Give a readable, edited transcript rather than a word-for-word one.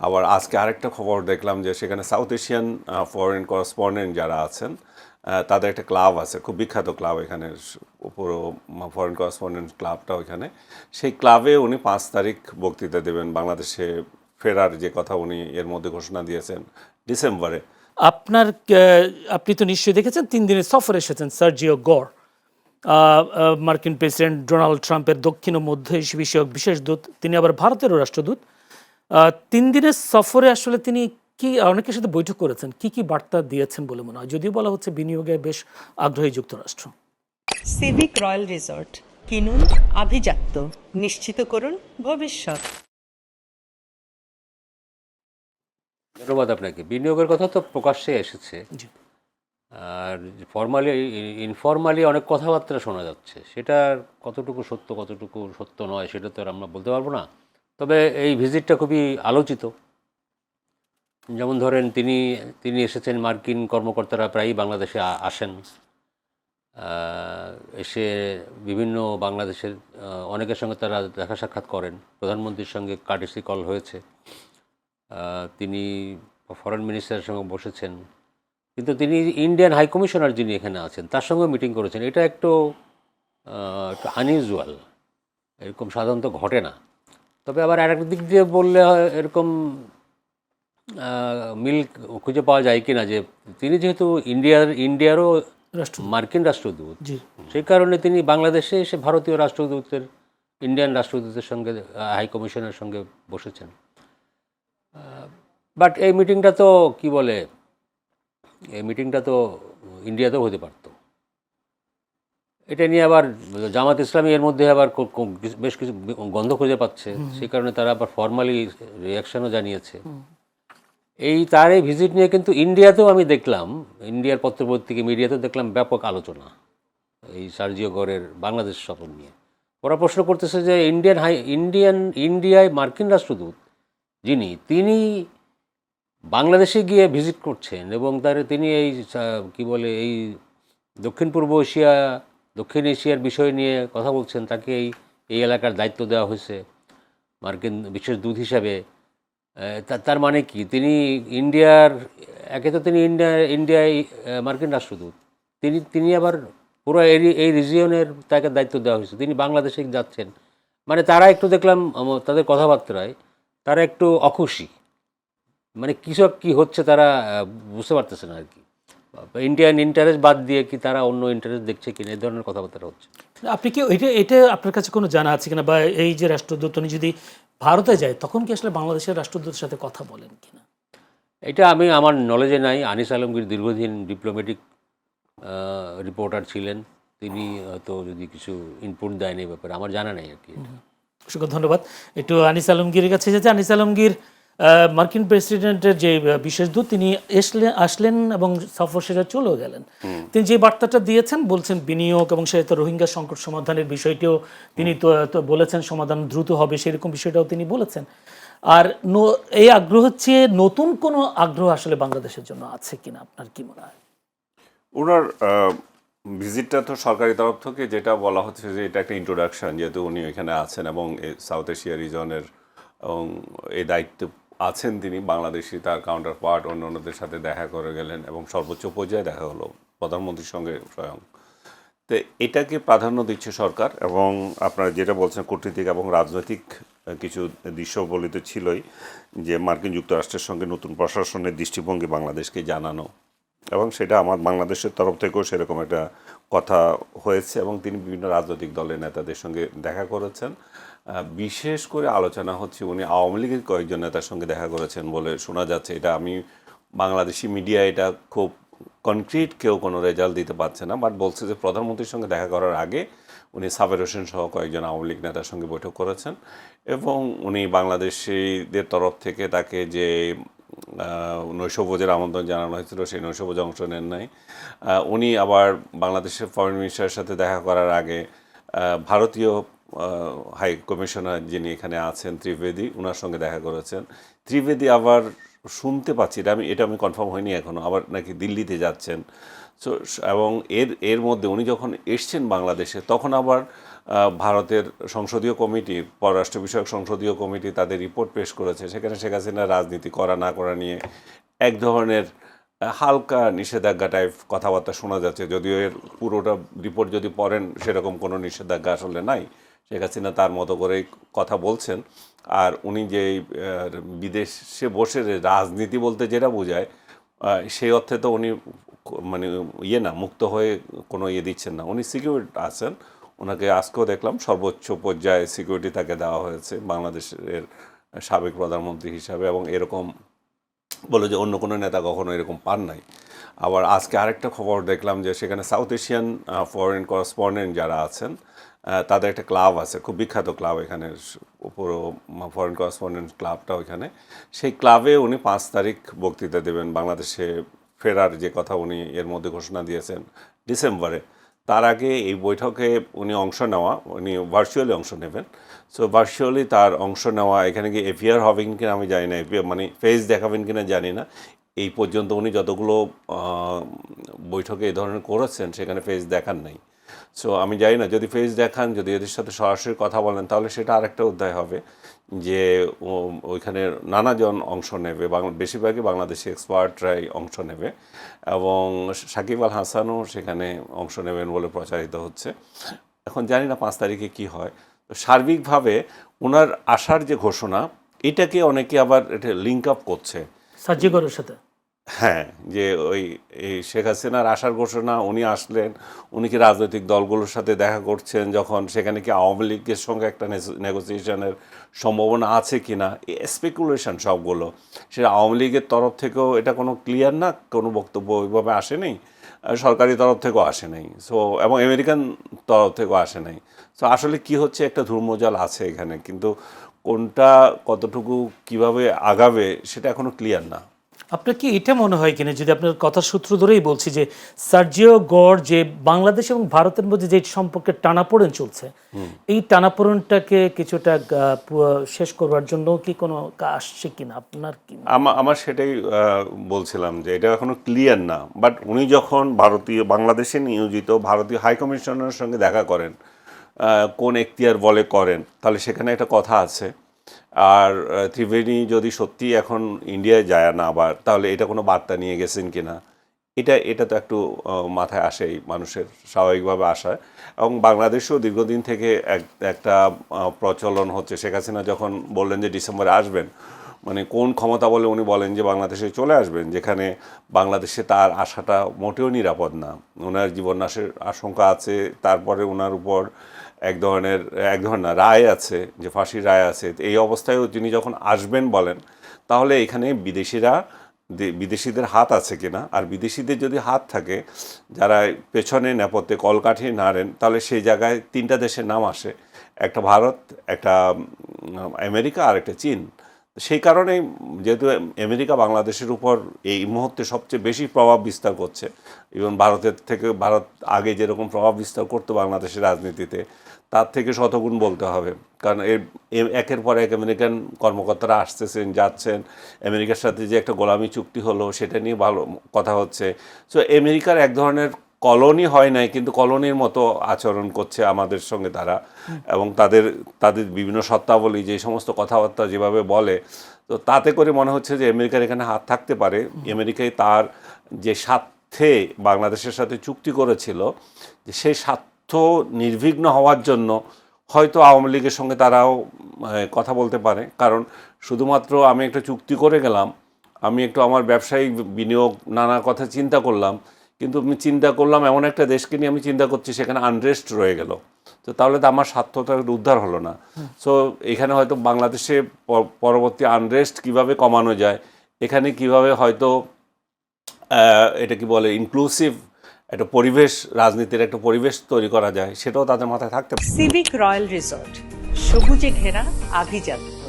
আবার আজকে আরেকটা খবর দেখলাম যে সেখানে সাউথ এশিয়ান ফরেন করেসপন্ডেন্ট যারা আছেন তাদের একটা ক্লাব আছে, খুব বিখ্যাত ক্লাব এখানে, পুরো ফরেন করেসপন্ডেন্ট ক্লাবটা ওইখানে। সেই ক্লাবে উনি 5 তারিখ বক্তৃতা দেবেন, বাংলাদেশে ফেরার যে কথা উনি এর মধ্যে ঘোষণা দিয়েছেন ডিসেম্বরে। আপনার আপনি তো নিশ্চয়ই দেখেছেন 3 দিনের সফরে এসেছেন সার্জিও গর, মার্কিন প্রেসিডেন্ট ডোনাল্ড ট্রাম্পের দক্ষিণ ও মধ্য এশিয়া বিষয়ক বিশেষ দূত। তিনি আবার ভারতেরও রাষ্ট্রদূত। 3 দিনের সফরে আসলে তিনি কি অনেকের সাথে বৈঠক করেছেন, কি কি বার্তা দিয়েছেন বলে মনে হয়? যদিও বলা হচ্ছে বিনিয়োগে বেশ আগ্রহী যুক্তরাষ্ট্র। সিভিক রয়্যাল রিসর্ট কিনুন আভিজাত্য, নিশ্চিত করুন ভবিষ্যৎ। ধন্যবাদ আপনাকে। বিনিয়োগের কথা তো প্রকাশ্যে এসেছে, জি। আর ইনফরমালি অনেক কথাবার্তা শোনা যাচ্ছে। সেটা কতটুকু সত্য নয় সেটা তো আর আমরা বলতে পারবো না। তবে এই ভিজিটটা খুবই আলোচিত। যেমন ধরেন তিনি এসেছেন, মার্কিন কর্মকর্তারা প্রায়ই বাংলাদেশে আসেন, এসে বিভিন্ন বাংলাদেশের অনেকের সঙ্গে তারা দেখা সাক্ষাৎ করেন। প্রধানমন্ত্রীর সঙ্গে কার্টেসি কল হয়েছে, তিনি ফরেন মিনিস্টারের সঙ্গে বসেছেন, কিন্তু তিনি ইন্ডিয়ান হাই কমিশনার যিনি এখানে আছেন তার সঙ্গে মিটিং করেছেন। এটা একটু আনইউজুয়াল, এরকম সাধারণত ঘটে না। তবে আবার আরেক দিক দিয়ে বললে এরকম মিল খুঁজে পাওয়া যায় কি না, যে তিনি যেহেতু ইন্ডিয়ারও মার্কিন রাষ্ট্রদূত, জি। সেই কারণে তিনি বাংলাদেশে এসে ভারতীয় রাষ্ট্রদূতের, ইন্ডিয়ান রাষ্ট্রদূতের সঙ্গে, হাই কমিশনের সঙ্গে বসেছেন। বাট এই মিটিংটা তো কি বলে, এই মিটিংটা তো ইন্ডিয়াতেও হতে পারত। এটা নিয়ে আবার জামাত ইসলামী এর মধ্যে আবার বেশ কিছু গন্ধ খুঁজে পাচ্ছে, সেই কারণে তারা আবার ফর্মালি রিয়াকশনও জানিয়েছে। তার এই ভিজিট নিয়ে কিন্তু ইন্ডিয়াতেও আমি দেখলাম, ইন্ডিয়ার পত্রপত্রিকা মিডিয়াতেও দেখলাম ব্যাপক আলোচনা এই সার্জিও গরের বাংলাদেশ সফর নিয়ে। ওরা প্রশ্ন করতেছে যে ইন্ডিয়ায় মার্কিন রাষ্ট্রদূত তিনি বাংলাদেশে গিয়ে ভিজিট করছেন এবং তিনি এই কি বলে এই দক্ষিণ এশিয়ার বিষয় নিয়ে কথা বলছেন, তাকে এই এলাকার দায়িত্ব দেওয়া হয়েছে মার্কিন বিশেষ দূত হিসাবে। তার মানে কি, তিনি ইন্ডিয়ায় মার্কিন রাষ্ট্রদূত, তিনি আবার পুরো এই রিজিয়নের তাকে দায়িত্ব দেওয়া হয়েছে, তিনি বাংলাদেশে যাচ্ছেন। মানে তারা একটু দেখলাম তাদের কথাবার্তায় তারা একটু অখুশি, মানে কি হচ্ছে তারা বুঝতে পারতেছে না আর কি। ইন্ডিয়ান ইন্টারেস্ট বাদ দিয়ে কি তারা অন্য ইন্টারেস্ট দেখছে কিনা, এই ধরনের কথাবার্তা হচ্ছে। আপনি কি এটা আপনার কাছে কোনো জানা আছে কিনা, বা এই যে রাষ্ট্রদূত উনি যদি ভারতে যায় তখন কি আসলে বাংলাদেশের রাষ্ট্রদূতের সাথে কথা বলেন কিনা? এটা আমার নলেজে নাই। আনিস আলমগীর দীর্ঘদিন ডিপ্লোম্যাটিক রিপোর্টার ছিলেন, তিনি হয়তো যদি কিছু ইনপুট দেন এই ব্যাপারে, আমার জানা নেই আর কি। অসংখ্য ধন্যবাদ। একটু আনিস আলমগীরের কাছে যেতে। আনিস আলমগীর, মার্কিন প্রেসিডেন্টের যে বিশেষ দূত তিনি আসলেন এবং সফর শেষে চলেও গেলেন। তিনি যে বার্তাটা দিয়েছেন, বলছেন বিনিয়োগ এবং সেটা রোহিঙ্গা সংকট সমাধানের বিষয়টিও তিনি তো বলেছেন সমাধান দ্রুত হবে, সেরকম বিষয়টাও তিনি বলেছেন। আর এই আগ্রহের চেয়ে নতুন কোনো আগ্রহ আসলে বাংলাদেশের জন্য আছে কিনা আপনার কি মনে হয়? ওনার ভিজিটটা তো সরকারি তরফ থেকে যেটা বলা হচ্ছে যে এটা একটা ইন্ট্রোডাকশন, যেহেতু উনি এখানে আছেন এবং সাউথ এশিয়া রিজনের এবং এই দায়িত্বে আছেন তিনি, বাংলাদেশি তার কাউন্টার পার্ট অন্যান্যদের সাথে দেখা করে গেলেন এবং সর্বোচ্চ পর্যায়ে দেখা হলো প্রধানমন্ত্রীর সঙ্গে স্বয়ং। তো এটাকে প্রাধান্য দিচ্ছে সরকার, এবং আপনারা যেটা বলছেন কূটনীতিক এবং রাজনৈতিক কিছু দৃশ্যবলী তো ছিলই, যে মার্কিন যুক্তরাষ্ট্রের সঙ্গে নতুন প্রশাসনের দৃষ্টিভঙ্গি বাংলাদেশকে জানানো, এবং সেটা আমার বাংলাদেশের তরফ থেকেও সেরকম একটা কথা হয়েছে, এবং তিনি বিভিন্ন রাজনৈতিক দলের নেতাদের সঙ্গে দেখা করেছেন। বিশেষ করে আলোচনা হচ্ছে উনি আওয়ামী লীগের কয়েকজন নেতার সঙ্গে দেখা করেছেন বলে শোনা যাচ্ছে। এটা আমি বাংলাদেশি মিডিয়া এটা খুব কনক্রিট কেউ কোনো রেজাল্ট দিতে পারছে না, বাট বলছে যে প্রধানমন্ত্রীর সঙ্গে দেখা করার আগে উনি সাবের হোসেন সহ কয়েকজন আওয়ামী লীগ নেতার সঙ্গে বৈঠক করেছেন, এবং উনি বাংলাদেশিদের তরফ থেকে তাকে যে নৈশভোজের আমন্ত্রণ জানানো হয়েছিল সেই নৈশভোজে অংশ নেন নাই। উনি আবার বাংলাদেশের ফরেন মিনিস্টারের সাথে দেখা করার আগে ভারতীয় হাই কমিশনার যিনি এখানে আছেন ত্রিবেদী, ওনার সঙ্গে দেখা করেছেন। ত্রিবেদী আবার শুনতে পাচ্ছি, এটা আমি কনফার্ম হয়নি এখনও, আবার নাকি দিল্লিতে যাচ্ছেন। সো এবং এর মধ্যে উনি যখন এসছেন বাংলাদেশে তখন আবার ভারতের সংসদীয় কমিটি, পররাষ্ট্র বিষয়ক সংসদীয় কমিটি তাদের রিপোর্ট পেশ করেছে, সেখানে শেখ হাসিনা রাজনীতি করা না করা নিয়ে এক ধরনের হালকা নিষেধাজ্ঞা টাইপ কথাবার্তা শোনা যাচ্ছে, যদিও এর পুরোটা রিপোর্ট যদি পড়েন সেরকম কোনো নিষেধাজ্ঞা আসলে নাই। শেখ হাসিনা তার মতো করেই কথা বলছেন। আর উনি যে বিদেশে বসে রাজনীতি বলতে যেটা বোঝায়, সেই অর্থে তো উনি মানে না মুক্ত হয়ে কোনো দিচ্ছেন না, উনি সিকিউর আছেন। ওনাকে আজকেও দেখলাম সর্বোচ্চ পর্যায়ে সিকিউরিটি তাকে দেওয়া হয়েছে বাংলাদেশের সাবেক প্রধানমন্ত্রী হিসাবে, এবং এরকম বলে যে অন্য কোনো নেতা কখনো এরকম পান নাই। আবার আজকে আরেকটা খবর দেখলাম যে সেখানে সাউথ এশিয়ান ফরেন করেসপন্ডেন্ট যারা আছেন তাদের একটা ক্লাব আছে, খুব বিখ্যাত ক্লাব এখানে, পুরো ফরেন করেসপন্ডেন্ট ক্লাবটা ওইখানে। সেই ক্লাবে উনি 5 তারিখ বক্তৃতা দেবেন, বাংলাদেশে ফেরার যে কথা উনি এর মধ্যে ঘোষণা দিয়েছেন ডিসেম্বরে। তার আগে এই বৈঠকে উনি উনি ভার্চুয়ালি অংশ নেবেন। সো ভার্চুয়ালি তার অংশ নেওয়া, এখানে কি এফিআর হবেন কিনা আমি জানি না, মানে ফেস দেখাবেন কিনা জানি না। এই পর্যন্ত উনি যতগুলো বৈঠকে এই ধরনের করেছেন সেখানে ফেস দেখান নাই। সো আমি জানি না, যদি ফেস দেখান, যদি এদের সাথে সরাসরি কথা বলেন, তাহলে সেটা আরেকটা অধ্যায় হবে যে ওইখানে নানাজন অংশ নেবে, বেশিরভাগই বাংলাদেশি এক্সপার্টরাই অংশ নেবে, এবং সাকিব আল হাসানও সেখানে অংশ নেবেন বলে প্রচারিত হচ্ছে। এখন জানি না 5 তারিখে কি হয়। তো সার্বিকভাবে ওনার আসার যে ঘোষণা, এটাকে অনেকে আবার এটা লিঙ্ক আপ করছে সাজ্জিগরের সাথে। হ্যাঁ, যে এই শেখ হাসিনার আসার ঘোষণা, উনি আসলেন, উনি কি রাজনৈতিক দলগুলোর সাথে দেখা করছেন, যখন সেখানে কি আওয়ামী লীগের সঙ্গে একটা নেগোসিয়েশনের সম্ভাবনা আছে কি না, স্পেকুলেশন সবগুলো। সেটা আওয়ামী লীগের তরফ থেকেও এটা কোনো ক্লিয়ার না, কোনো বক্তব্য ওইভাবে আসে নেই, সরকারি তরফ থেকেও আসে নাই, সো এবং আমেরিকান তরফ থেকেও আসে নাই। সো আসলে কি হচ্ছে, একটা ধূম্রজাল আছে এখানে, কিন্তু কোনটা কতটুকু কিভাবে আগাবে সেটা এখনো ক্লিয়ার না। আপনার কি এটা মনে হয় কিনা, যদি আপনার কথার সূত্র ধরেই বলছি, যে সার্জিও গড় যে বাংলাদেশ এবং ভারতের মধ্যে যে সম্পর্কের টানাপোড়েন চলছে, এই টানাপোড়েনটাকে কিছুটা শেষ করবার জন্য কি কোনো আসছে কিনা আপনার কি? আমার সেটাই বলছিলাম যে এটা এখনো ক্লিয়ার না। বাট উনি যখন বাংলাদেশে নিয়োজিত ভারতীয় হাই কমিশনারের সঙ্গে দেখা করেন, কোন এখতিয়ার বলে করেন, তাহলে সেখানে একটা কথা আছে। আর ত্রিবেণী যদি সত্যি এখন ইন্ডিয়ায় যায় না আবার, তাহলে এটা কোনো বার্তা নিয়ে গেছেন কিনা, এটা তো একটু মাথায় আসেই, মানুষের স্বাভাবিকভাবে আসায়। এবং বাংলাদেশেও দীর্ঘদিন থেকে একটা প্রচলন হচ্ছে, শেখ হাসিনা যখন বললেন যে ডিসেম্বরে আসবেন, মানে কোন ক্ষমতা বলে উনি বলেন যে বাংলাদেশে চলে আসবেন, যেখানে বাংলাদেশে তার আসাটা মোটেও নিরাপদ না, ওনার জীবননাশের আশঙ্কা আছে। তারপরে ওনার উপর এক ধরনের রায় আছে, যে ফাঁসির রায় আছে। এই অবস্থায়ও তিনি যখন আসবেন বলেন, তাহলে এখানে বিদেশিদের হাত আছে কিনা, আর বিদেশিদের যদি হাত থাকে, যারা পেছনে নেপথ্যে কলকাঠি নাড়েন, তাহলে সেই জায়গায় 3টা দেশের নাম আসে, একটা ভারত, একটা আমেরিকা, আর একটা চীন। সেই কারণেই, যেহেতু আমেরিকা বাংলাদেশের উপর এই মুহূর্তে সবচেয়ে বেশি প্রভাব বিস্তার করছে, ইভেন ভারত আগে যেরকম প্রভাব বিস্তার করতো বাংলাদেশের রাজনীতিতে, তার থেকে শতগুণ বলতে হবে। কারণ একের পর এক আমেরিকান কর্মকর্তারা আসতেছেন, যাচ্ছেন। আমেরিকার সাথে যে একটা গোলামি চুক্তি হলো, সেটা নিয়ে ভালো কথা হচ্ছে। সো আমেরিকার এক ধরনের কলোনি হয় নাই, কিন্তু কলোনির মতো আচরণ করছে আমাদের সঙ্গে তারা, এবং তাদের বিভিন্ন শর্তাবলী, যে সমস্ত কথাবার্তা যেভাবে বলে, তো তাতে করে মনে হচ্ছে যে আমেরিকার এখানে হাত থাকতে পারে। আমেরিকায় তার যে স্বার্থে বাংলাদেশের সাথে চুক্তি করেছিল, যে সেই স্বার্থ নির্বিঘ্ন হওয়ার জন্য হয়তো আওয়ামী লীগের সঙ্গে তারাও কথা বলতে পারে। কারণ শুধুমাত্র আমি একটা চুক্তি করে গেলাম, আমি একটু আমার ব্যবসায়িক বিনিয়োগ নানা কথা চিন্তা করলাম, কিন্তু আমি চিন্তা করলাম এমন একটা দেশকে নিয়ে আমি চিন্তা করছি, সেখানে আনরেস্ট রয়ে গেল, তো তাহলে তো আমার স্বার্থটা উদ্ধার হলো না। সো এখানে হয়তো বাংলাদেশে পরবর্তী আনরেস্ট কিভাবে কমানো যায়, এখানে কিভাবে হয়তো এটা কি বলে ইনক্লুসিভ একটা পরিবেশ, রাজনীতির একটা পরিবেশ তৈরি করা যায়, সেটাও তাদের মাথায় থাকতে পারে। সিভিক রয়্যাল রিসর্ট, সবুজে ঘেরা আভিজাত্য।